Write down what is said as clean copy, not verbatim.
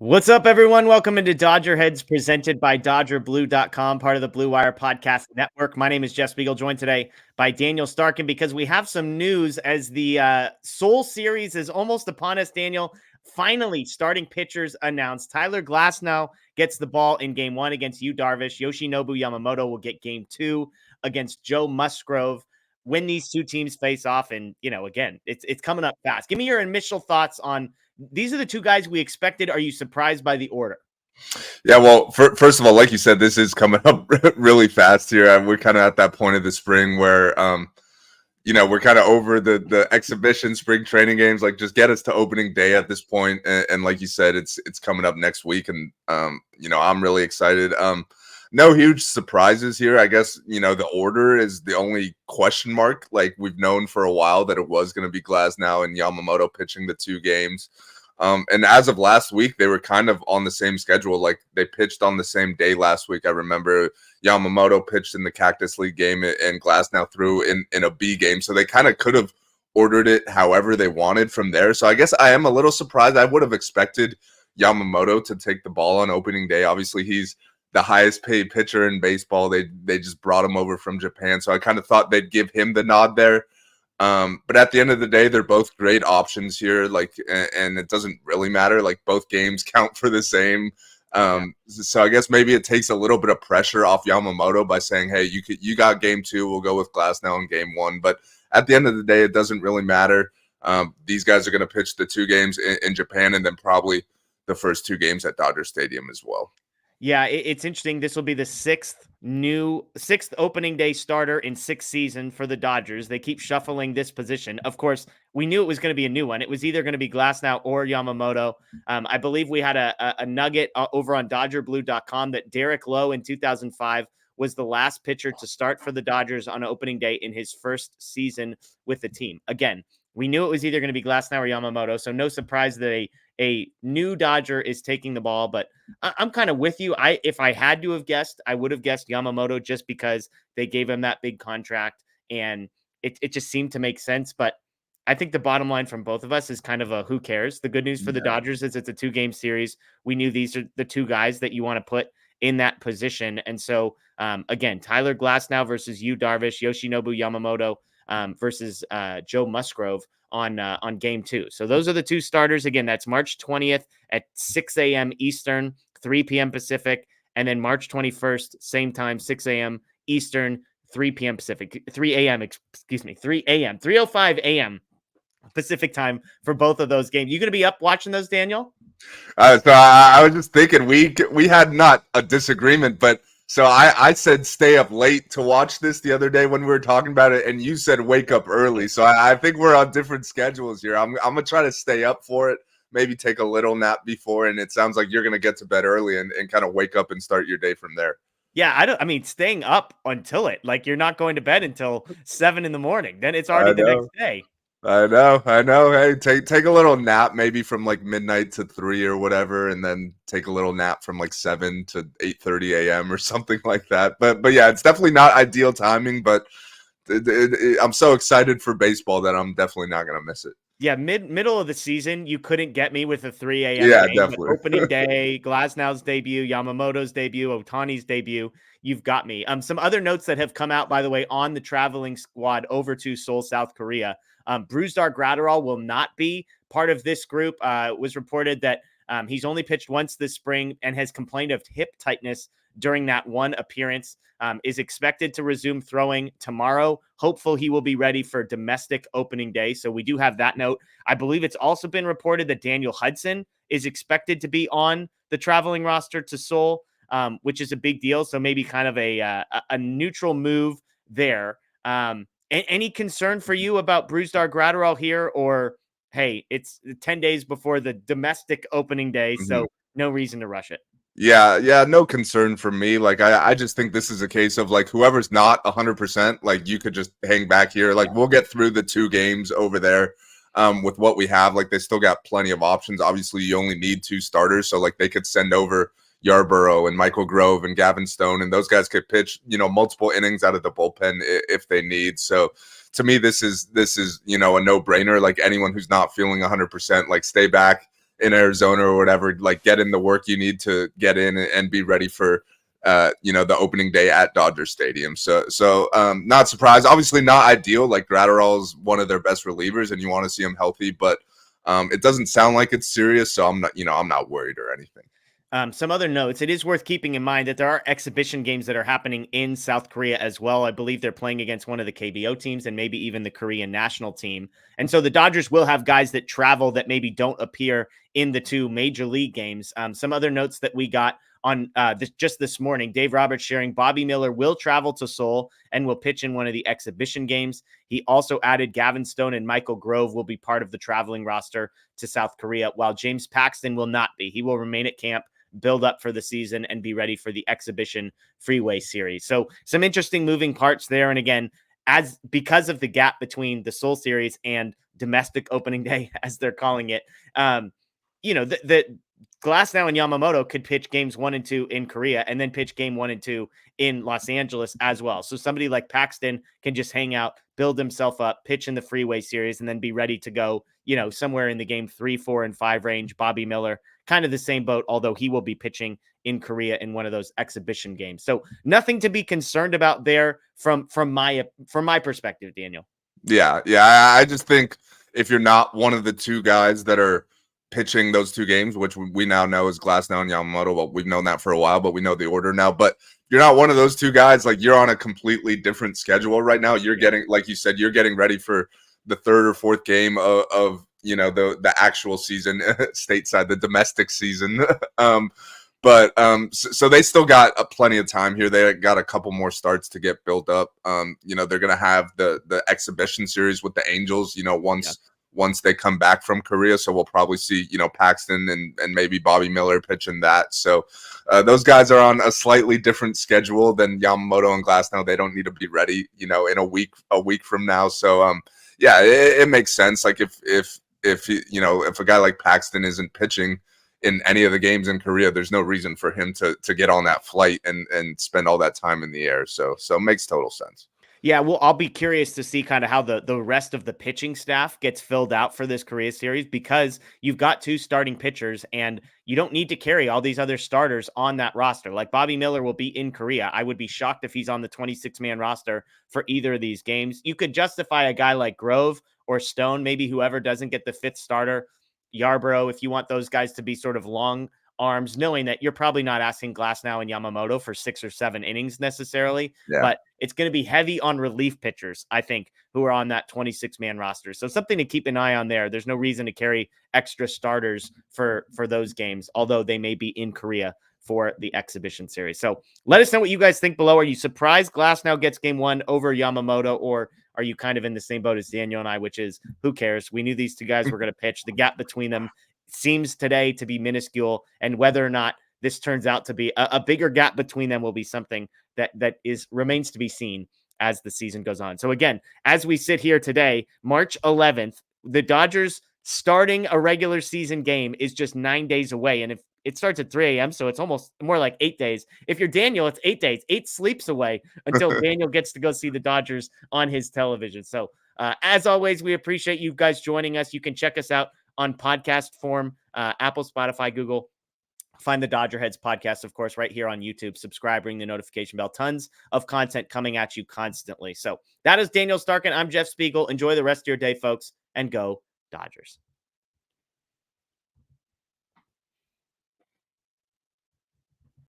What's up, everyone? Welcome into DodgerHeads, presented by DodgerBlue.com, part of the Blue Wire Podcast Network. My name is Jeff Spiegel, joined today by Daniel Starkand, because we have some news as the Seoul Series is almost upon us. Daniel, finally, starting pitchers announced. Tyler Glasnow gets the ball in Game 1 against Yu Darvish. Yoshinobu Yamamoto will get Game 2 against Joe Musgrove. When these two teams face off, and again, it's coming up fast. Give me your initial thoughts on these are the two guys we expected. Are you surprised by the order? Yeah, well, first of all, like you said, this is coming up really fast here. And we're kind of at that point of the spring where, we're kind of over the exhibition spring training games. Like, just get us to opening day at this point. And like you said, it's coming up next week. And, I'm really excited. No huge surprises here. I guess, the order is the only question mark. Like, we've known for a while that it was going to be Glasnow and Yamamoto pitching the two games. And as of last week, they were kind of on the same schedule. Like, they pitched on the same day last week. I remember Yamamoto pitched in the Cactus League game and Glasnow threw in a B game. So they kind of could have ordered it however they wanted from there. So I guess I am a little surprised. I would have expected Yamamoto to take the ball on opening day. Obviously, he's the highest paid pitcher in baseball. They just brought him over from Japan. So I kind of thought they'd give him the nod there. But at the end of the day, they're both great options here. Like, and it doesn't really matter. Like, both games count for the same. So I guess maybe it takes a little bit of pressure off Yamamoto by saying, "Hey, you got Game 2. We'll go with Glasnow in Game 1." But at the end of the day, it doesn't really matter. These guys are going to pitch the two games in Japan, and then probably the first two games at Dodger Stadium as well. Yeah, it's interesting. This will be the sixth opening day starter in 6 seasons for the Dodgers. They keep shuffling this position. Of course, we knew it was going to be a new one. It was either going to be Glasnow or Yamamoto. I believe we had a nugget over on DodgerBlue.com that Derek Lowe in 2005 was the last pitcher to start for the Dodgers on opening day in his first season with the team. Again, we knew it was either going to be Glasnow or Yamamoto, so no surprise that a new Dodger is taking the ball. But I'm kind of with you. If I had to have guessed, I would have guessed Yamamoto, just because they gave him that big contract and it just seemed to make sense. But I think the bottom line from both of us is kind of a who cares. The good news for the Dodgers is it's a 2-game series. We knew these are the two guys that you want to put in that position. And so, again, Tyler Glasnow versus Yu Darvish, Yoshinobu Yamamoto versus Joe Musgrove on Game 2. So those are the two starters. Again, that's March 20th at 6 a.m. Eastern, 3 p.m. Pacific, and then March 21st, same time, 6 a.m. Eastern, 3 p.m. Pacific, 3 a.m. 3:05 a.m. Pacific time for both of those games. You going to be up watching those, Daniel? So I was just thinking we had not a disagreement, but so I said stay up late to watch this the other day when we were talking about it, and you said wake up early. So I think we're on different schedules here. I'm gonna try to stay up for it, maybe take a little nap before, and it sounds like you're gonna get to bed early and kind of wake up and start your day from there. Yeah, I mean, staying up until it, like, you're not going to bed until 7 in the morning. Then it's already the next day. I know. Hey, take a little nap, maybe from like midnight to 3 or whatever, and then take a little nap from like 7 to 8:30 a.m. or something like that. But yeah, it's definitely not ideal timing. But I'm so excited for baseball that I'm definitely not gonna miss it. Yeah, middle of the season, you couldn't get me with a 3 a.m. Yeah, game. definitely. Opening day, Glasnow's debut, Yamamoto's debut, Ohtani's debut. You've got me. Some other notes that have come out, by the way, on the traveling squad over to Seoul, South Korea. Brusdar Graterol will not be part of this group. It was reported that he's only pitched once this spring and has complained of hip tightness during that one appearance. Is expected to resume throwing tomorrow. Hopeful he will be ready for domestic opening day. So we do have that note. I believe it's also been reported that Daniel Hudson is expected to be on the traveling roster to Seoul, which is a big deal. So maybe kind of a neutral move there. Any concern for you about Brusdar Graterol here, or hey, it's 10 days before the domestic opening day, so no reason to rush it? Yeah, no concern for me. Like, I just think this is a case of like whoever's not 100%, like you could just hang back here. Like, we'll get through the two games over there with what we have. Like, they still got plenty of options. Obviously, you only need 2 starters, so like they could send over Yarborough and Michael Grove and Gavin Stone, and those guys could pitch, multiple innings out of the bullpen if they need. So to me, this is a no-brainer. Like, anyone who's not feeling 100%, like, stay back, in Arizona or whatever, like get in the work you need to get in and be ready for the opening day at Dodger Stadium. So not surprised. Obviously not ideal. Like Gratterall is one of their best relievers and you want to see him healthy, but it doesn't sound like it's serious. So I'm not worried or anything. Some other notes. It is worth keeping in mind that there are exhibition games that are happening in South Korea as well. I believe they're playing against one of the KBO teams and maybe even the Korean national team. And so the Dodgers will have guys that travel that maybe don't appear in the two major league games. Some other notes that we got on just this morning, Dave Roberts sharing Bobby Miller will travel to Seoul and will pitch in one of the exhibition games. He also added Gavin Stone and Michael Grove will be part of the traveling roster to South Korea, while James Paxton will not be. He will remain at camp, build up for the season, and be ready for the exhibition freeway series. So some interesting moving parts there. And again, because of the gap between the Seoul Series and domestic opening day, as they're calling it, the Glasnow and Yamamoto could pitch games 1 and 2 in Korea and then pitch game 1 and 2 in Los Angeles as well. So somebody like Paxton can just hang out, build himself up, pitch in the freeway series, and then be ready to go, somewhere in the game 3, 4, and 5 range. Bobby Miller, kind of the same boat, although he will be pitching in Korea in one of those exhibition games. So nothing to be concerned about there from my perspective, Daniel. Yeah. I just think if you're not one of the two guys that are pitching those two games, which we now know is Glasnow and Yamamoto. Well, we've known that for a while, but we know the order now. But you're not one of those two guys. Like, you're on a completely different schedule right now. You're getting, like you said, you're getting ready for the third or fourth game of the actual season stateside, the domestic season. So they still got plenty of time here. They got a couple more starts to get built up. They're gonna have the exhibition series with the Angels. Once they come back from Korea. So we'll probably see, Paxton and maybe Bobby Miller pitching that. So those guys are on a slightly different schedule than Yamamoto and Glasnow. They don't need to be ready, in a week from now. So it makes sense. Like if a guy like Paxton isn't pitching in any of the games in Korea, there's no reason for him to get on that flight and spend all that time in the air. So it makes total sense. Yeah, well, I'll be curious to see kind of how the rest of the pitching staff gets filled out for this Korea series, because you've got 2 starting pitchers and you don't need to carry all these other starters on that roster. Like Bobby Miller will be in Korea. I would be shocked if he's on the 26-man roster for either of these games. You could justify a guy like Grove or Stone, maybe whoever doesn't get the 5th starter, Yarbrough, if you want those guys to be sort of long arms, knowing that you're probably not asking Glasnow and Yamamoto for 6 or 7 innings necessarily, but it's going to be heavy on relief pitchers, I think, who are on that 26-man roster. So something to keep an eye on there. There's no reason to carry extra starters for those games, although they may be in Korea for the exhibition series. So let us know what you guys think below. Are you surprised Glasnow gets game 1 over Yamamoto, or are you kind of in the same boat as Daniel and I, which is, who cares? We knew these 2 guys were going to pitch. The gap between them seems today to be minuscule, and whether or not this turns out to be a bigger gap between them will be something that remains to be seen as the season goes on. So again, as we sit here today, March 11th, the Dodgers starting a regular season game is just 9 days away. And if it starts at 3 a.m., so it's almost more like 8 days. If you're Daniel, it's 8 days, 8 sleeps away until Daniel gets to go see the Dodgers on his television. So as always, we appreciate you guys joining us. You can check us out on podcast form, Apple, Spotify, Google. Find the DodgerHeads podcast, of course, right here on YouTube. Subscribe, ring the notification bell. Tons of content coming at you constantly. So that is Daniel Starkand. I'm Jeff Spiegel. Enjoy the rest of your day, folks, and go Dodgers.